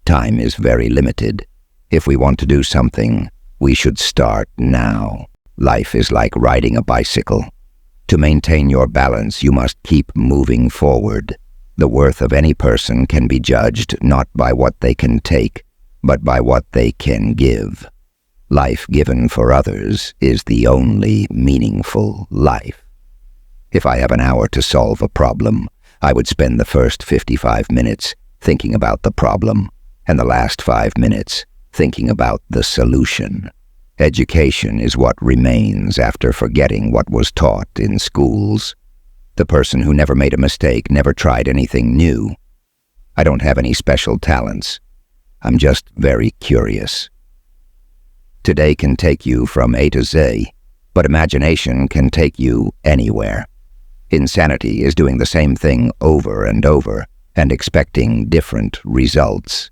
Time is very limited. If we want to do something, we should start now. Life is like riding a bicycle. To maintain your balance, you must keep moving forward. The worth of any person can be judged not by what they can take, but by what they can give. Life given for others is the only meaningful life. If I have an hour to solve a problem, I would spend the first 55 minutes thinking about the problem, and the last 5 minutes thinking about the solution. Education is what remains after forgetting what was taught in schools. The person who never made a mistake never tried anything new. I don't have any special talents. I'm just very curious. Today can take you from A to Z, but imagination can take you anywhere. Insanity is doing the same thing over and over and expecting different results.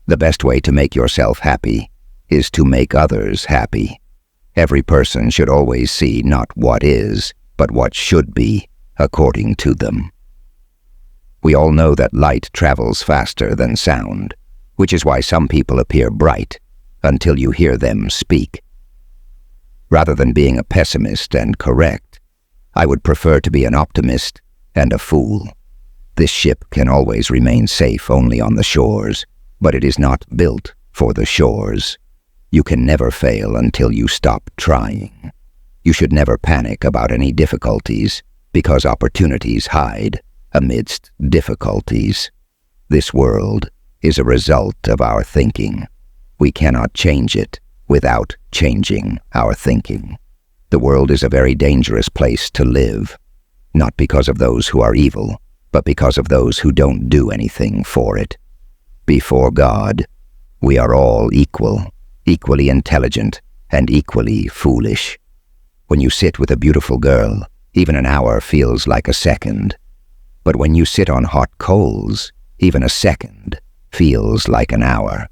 The best way to make yourself happy is to make others happy. Every person should always see not what is, but what should be, according to them. We all know that light travels faster than sound, which is why some people appear bright until you hear them speak. Rather than being a pessimist and correct, I would prefer to be an optimist and a fool. This ship can always remain safe only on the shores, but it is not built for the shores. You can never fail until you stop trying. You should never panic about any difficulties, because opportunities hide amidst difficulties. This world is a result of our thinking. We cannot change it without changing our thinking. The world is a very dangerous place to live, not because of those who are evil, but because of those who don't do anything for it. Before God, we are all equal, equally intelligent, and equally foolish. When you sit with a beautiful girl, even an hour feels like a second. But when you sit on hot coals, even a second feels like an hour.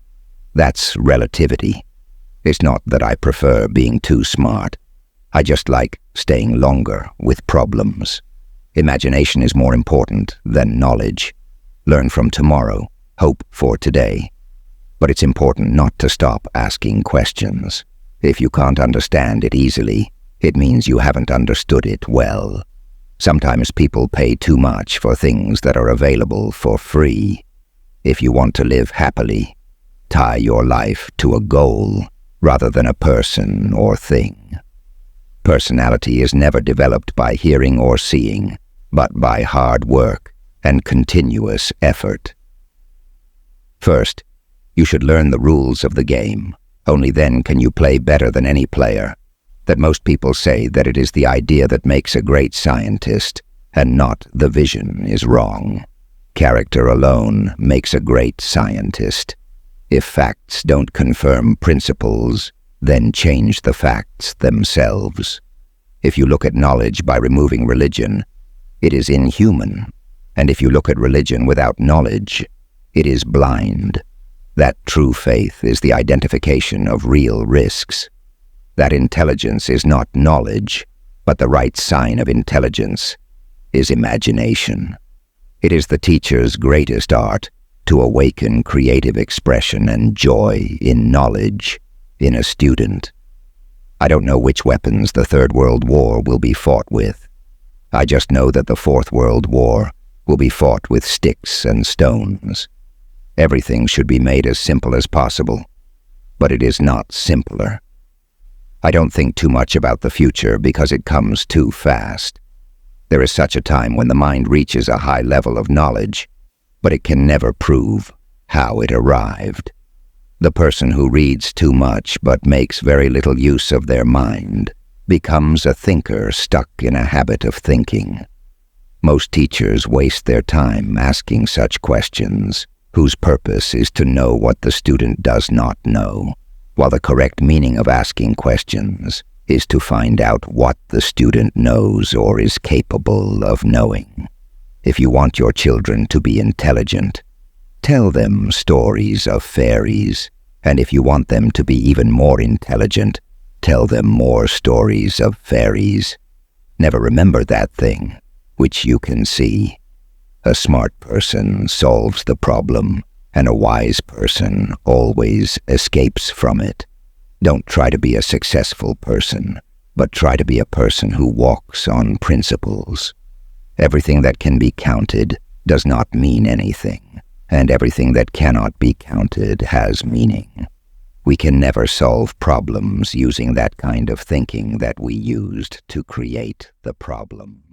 That's relativity. It's not that I prefer being too smart. I just like staying longer with problems. Imagination is more important than knowledge. Learn from tomorrow, hope for today. But it's important not to stop asking questions. If you can't understand it easily, it means you haven't understood it well. Sometimes people pay too much for things that are available for free. If you want to live happily, tie your life to a goal rather than a person or thing. Personality is never developed by hearing or seeing, but by hard work and continuous effort. First, you should learn the rules of the game. Only then can you play better than any player. That most people say that it is the idea that makes a great scientist, and not the vision, is wrong. Character alone makes a great scientist. If facts don't confirm principles, then change the facts themselves. If you look at knowledge by removing religion, it is inhuman. And if you look at religion without knowledge, it is blind. That true faith is the identification of real risks. That intelligence is not knowledge, but the right sign of intelligence is imagination. It is the teacher's greatest art to awaken creative expression and joy in knowledge in a student. I don't know which weapons the Third World War will be fought with. I just know that the Fourth World War will be fought with sticks and stones. Everything should be made as simple as possible, but it is not simpler. I don't think too much about the future because it comes too fast. There is such a time when the mind reaches a high level of knowledge, but it can never prove how it arrived. The person who reads too much but makes very little use of their mind becomes a thinker stuck in a habit of thinking. Most teachers waste their time asking such questions, whose purpose is to know what the student does not know, while the correct meaning of asking questions is to find out what the student knows or is capable of knowing. If you want your children to be intelligent, tell them stories of fairies, and if you want them to be even more intelligent, tell them more stories of fairies. Never remember that thing which you can see. A smart person solves the problem and a wise person always escapes from it. Don't try to be a successful person, but try to be a person who walks on principles. Everything that can be counted does not mean anything, and everything that cannot be counted has meaning. We can never solve problems using that kind of thinking that we used to create the problem.